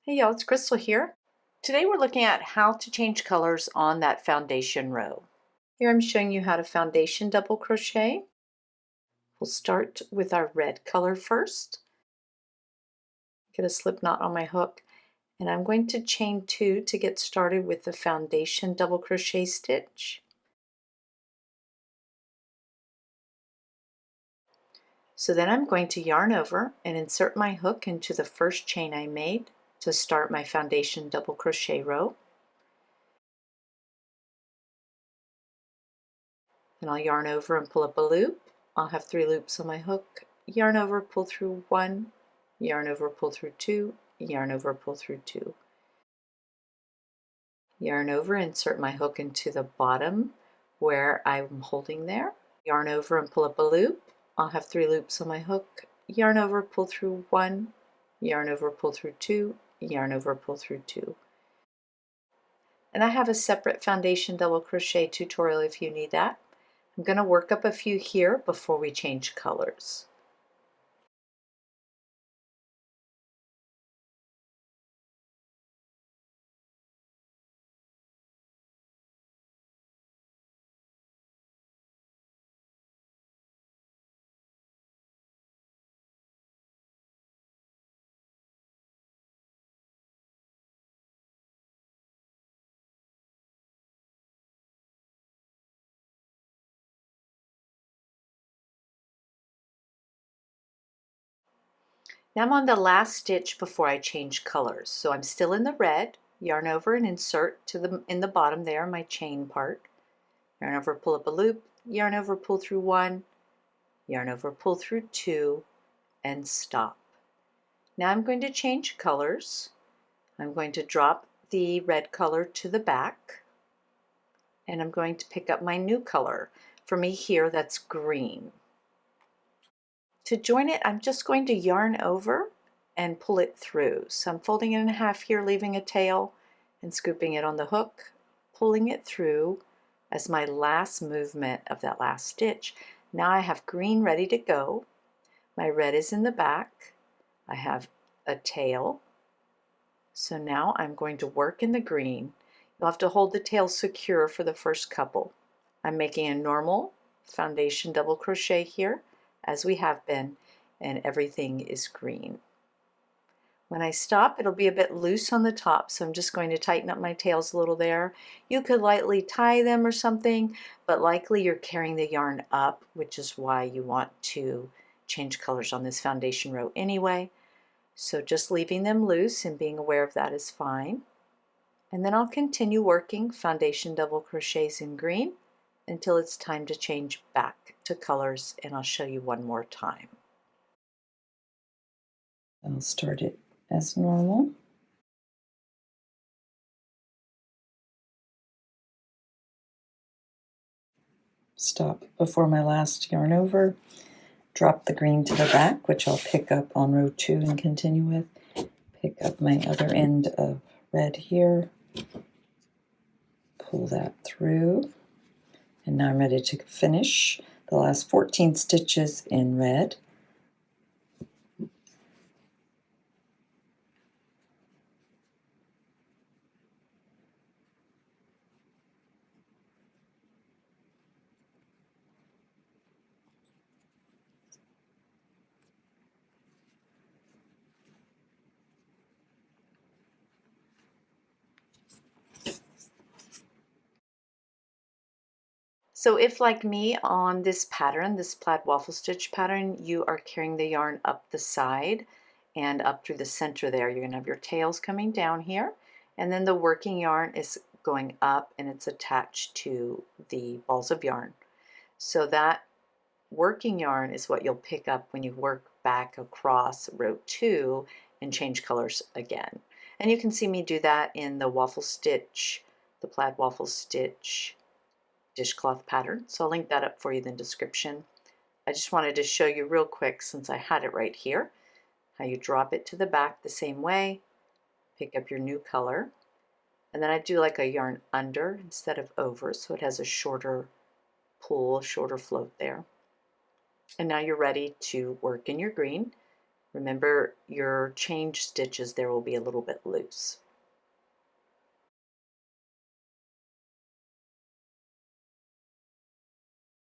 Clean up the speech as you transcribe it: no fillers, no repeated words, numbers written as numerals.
Hey y'all, it's Crystal here. Today we're looking at how to change colors on that foundation row. Here I'm showing you how to foundation double crochet. We'll start with our red color first. Get a slip knot on my hook, and I'm going to chain 2 to get started with the foundation double crochet stitch. So then I'm going to yarn over and insert my hook into the first chain I made to start my foundation double crochet row. Then I'll yarn over and pull up a loop. I'll have 3 loops on my hook, yarn over, pull through 1, yarn over, pull through 2, yarn over, pull through 2. Yarn over, insert my hook into the bottom where I'm holding there. Yarn over and pull up a loop. I'll have 3 loops on my hook, yarn over, pull through 1, yarn over, pull through 2, yarn over, pull through 2. And I have a separate foundation double crochet tutorial if you need that. I'm going to work up a few here before we change colors. Now I'm on the last stitch before I change colors. So I'm still in the red, yarn over and insert in the bottom there, my chain part. Yarn over, pull up a loop, yarn over, pull through 1, yarn over, pull through 2, and stop. Now I'm going to change colors. I'm going to drop the red color to the back, and I'm going to pick up my new color. For me here, that's green. To join it, I'm just going to yarn over and pull it through. So I'm folding it in half here, leaving a tail, and scooping it on the hook, pulling it through as my last movement of that last stitch. Now I have green ready to go. My red is in the back. I have a tail. So now I'm going to work in the green. You'll have to hold the tail secure for the first couple. I'm making a normal foundation double crochet here, as we have been, and everything is green. When I stop, it'll be a bit loose on the top, so I'm just going to tighten up my tails a little there. You could lightly tie them or something, but likely you're carrying the yarn up, which is why you want to change colors on this foundation row anyway. So just leaving them loose and being aware of that is fine. And then I'll continue working foundation double crochets in green until it's time to change back to colors, and I'll show you one more time. I'll start it as normal. Stop before my last yarn over, drop the green to the back, which I'll pick up on row 2 and continue with. Pick up my other end of red here, pull that through, and now I'm ready to finish the last 14 stitches in red. So if, like me, on this pattern, this plaid waffle stitch pattern, you are carrying the yarn up the side and up through the center there, you're going to have your tails coming down here, and then the working yarn is going up and it's attached to the balls of yarn. So that working yarn is what you'll pick up when you work back across row 2 and change colors again. And you can see me do that in the waffle stitch, the plaid waffle stitch dishcloth pattern. So I'll link that up for you in the description. I just wanted to show you real quick, since I had it right here, how you drop it to the back the same way, pick up your new color, and then I do like a yarn under instead of over, so it has a shorter pull, shorter float there. And now you're ready to work in your green. Remember your change stitches there will be a little bit loose.